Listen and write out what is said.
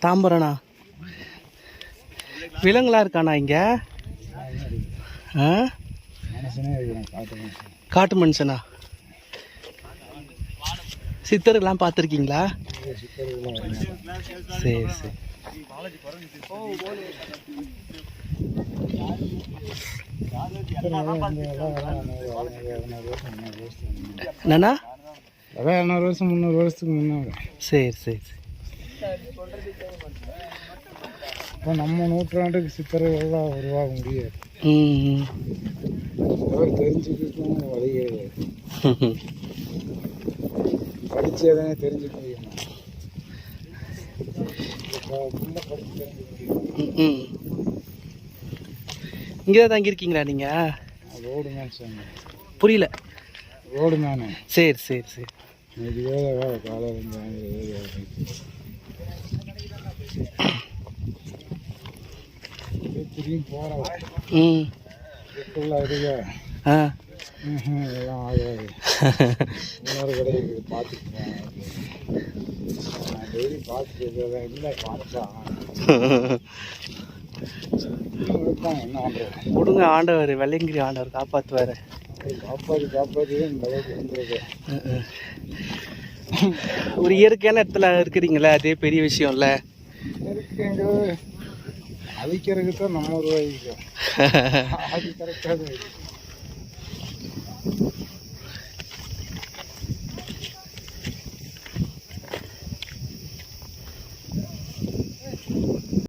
தாம்பரம்ண்ணா. விலங்குலாம் இருக்காண்ணா இங்கே? ஆ, காட்டு மனுஷனா? சித்தர்கள்லாம் பார்த்துருக்கீங்களா? சரி சரி. என்னண்ணா? 200 வருஷம் 300 வருஷத்துக்கு முன்னாடி. சரி சரி சரி. இப்போ நம்ம நூற்றாண்டுக்கு சித்தர்கள்லாம் உருவாக முடியாது. தெரிஞ்சுக்கிட்டு வழி கிடையாது. படித்தே தானே தெரிஞ்சுக்க முடியும். படித்து தெரிஞ்சுக்க முடியும். இங்கே தான் தங்கியிருக்கீங்களா நீங்கள்? ரோடு மேன் சொன்ன. புரியல. Road menu. சரி சரி சரி. இது வேலை காலையில் திரும்பி போகிறேன். இருக்கா? ஆ, இதெல்லாம் ஆகாது. இன்னொரு கடைக்கு பார்த்துக்குவேன். நான் டெய்லி பார்த்துட்டு இல்லை பார்த்தா என்ன பண்ணுறது? கொடுங்க, ஆண்டவர் வெள்ளையங்கிரி ஆண்டவர் காப்பாற்றுவார். காப்பாற்றி இந்த அளவுக்கு வந்துருக்கு. ஒரு இயற்கையான இடத்துல இருக்கிறீங்களே, அதே பெரிய விஷயம்ல. அழிக்கிறதுக்கு தான் நம்ம ரூபாய்க்கு அது கரெக்டாக